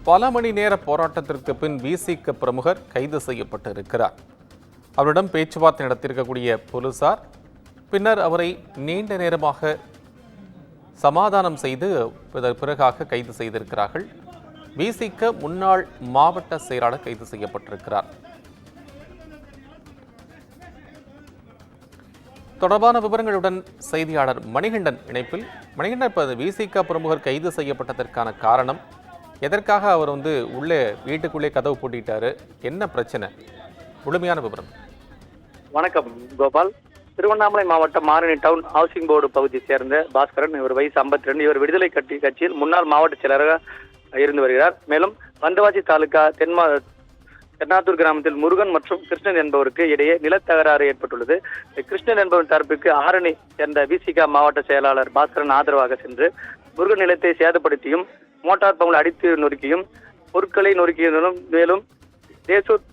பல மணி நேர போராட்டத்திற்கு பின் விசிக பிரமுகர் கைது செய்யப்பட்டிருக்கிறார். அவரிடம் பேச்சுவார்த்தை நடத்தியிருக்கக்கூடிய போலீசார் பின்னர் அவரை நீண்ட நேரமாக சமாதானம் செய்து பிறகாக கைது செய்திருக்கிறார்கள். விசிக முன்னாள் மாவட்ட செயலாளர் கைது செய்யப்பட்டிருக்கிறார். தொடர்பான விவரங்களுடன் செய்தியாளர் மணிகண்டன் இணைப்பில். மணிகண்டன், இப்ப விசிக பிரமுகர் கைது செய்யப்பட்டதற்கான காரணம், எதற்காக அவர் உள்ளே வீட்டுக்குள்ளே கதவு பூட்டிட்டாரு, என்ன பிரச்சனை, முழுமையான விவரம்? வணக்கம் கோபால். திருவண்ணாமலை மாவட்டம் மாரணி டவுன் ஹவுசிங் போர்டு பகுதியை சேர்ந்த பாஸ்கரன். இவர் வயசு 52. இவர் விடுதலை கட்சியில் முன்னாள் மாவட்ட செயலராக இருந்து வருகிறார். மேலும் வந்தவாசி தாலுகா தென்னாத்தூர் கிராமத்தில் முருகன் மற்றும் கிருஷ்ணன் என்பவருக்கு இடையே நிலத்தகராறு ஏற்பட்டுள்ளது. கிருஷ்ணன் என்பவர் தரப்புக்கு ஆரணி சேர்ந்த விசிக மாவட்ட செயலாளர் பாஸ்கரன் ஆதரவாக சென்று முருகன் நிலத்தை சேதப்படுத்தியும் மோட்டார் பங்குகளை அடித்து நொறுக்கியும் பொருட்களை நொறுக்கியதும், மேலும் தேசூர்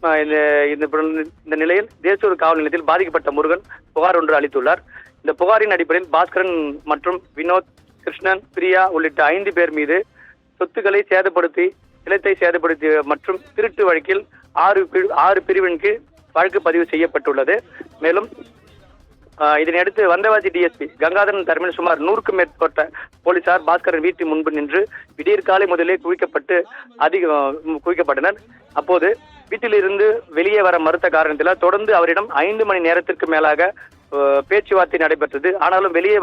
இந்த நிலையில் தேசூர் காவல் நிலையத்தில் பாதிக்கப்பட்ட முருகன் புகார் ஒன்று அளித்துள்ளார். இந்த புகாரின் அடிப்படையில் பாஸ்கரன் மற்றும் வினோத், கிருஷ்ணன், பிரியா உள்ளிட்ட 5 பேர் மீது சொத்துக்களை சேதப்படுத்தி, நிலத்தை சேதப்படுத்தி மற்றும் திருட்டு வழக்கில் 6 பிரிவின் கீழ் வழக்கு பதிவு செய்யப்பட்டுள்ளது. மேலும் இதனையடுத்து வந்தவாசி டிஎஸ்பி கங்காதரன் தலைமையில் சுமார் 100க்கும் மேற்பட்ட போலீசார் பாஸ்கரன் வீட்டு முன்பு நின்று விடியற் காலை முதலே குவிக்கப்பட்டனர். அப்போது வீட்டிலிருந்து வெளியே வர மறுத்த காரணத்தில் தொடர்ந்து அவரிடம் 5 மணி நேரத்திற்கு மேலாக பேச்சுவார்த்தை நடைபெற்றது. ஆனாலும் வெளியே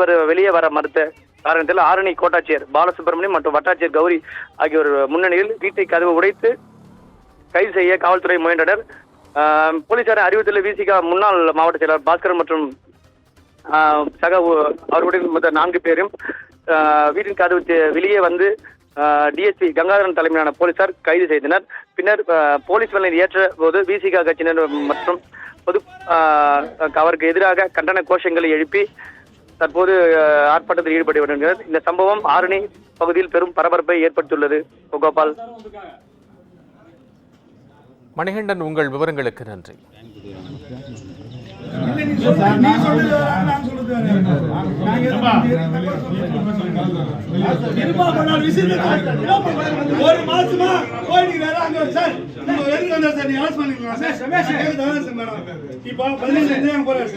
வர மறுத்த காரணத்தில் ஆரணி கோட்டாட்சியர் பாலசுப்ரமணியம் மற்றும் வட்டாட்சியர் கௌரி ஆகியோர் முன்னணியில் வீட்டை கதவு உடைத்து கைது செய்ய காவல்துறை முயன்றனர். போலீசாரின் அறிவுறுத்தலில் விசிக முன்னாள் மாவட்ட செயலர் பாஸ்கரன் மற்றும் சக அவர்களுடைய 4 பேரும் வீட்டின் கதவு வெளியே வந்து டிஎஸ்பி கங்காதரன் தலைமையிலான போலீசார் கைது செய்தனர். பின்னர் போலீஸ் வேலையை ஏற்ற போது விசிக கட்சியினர் மற்றும் அவருக்கு எதிராக கண்டன கோஷங்களை எழுப்பி தற்போது ஆர்ப்பாட்டத்தில் ஈடுபட்டு வருகிறது. இந்த சம்பவம் ஆரணி பகுதியில் பெரும் பரபரப்பை ஏற்படுத்தியுள்ளது. கோபால். மணிகண்டன், உங்கள் விவரங்களுக்கு நன்றி. ஒரு மாசமா போயிட்டு சார் இப்போ 15 போறாரு.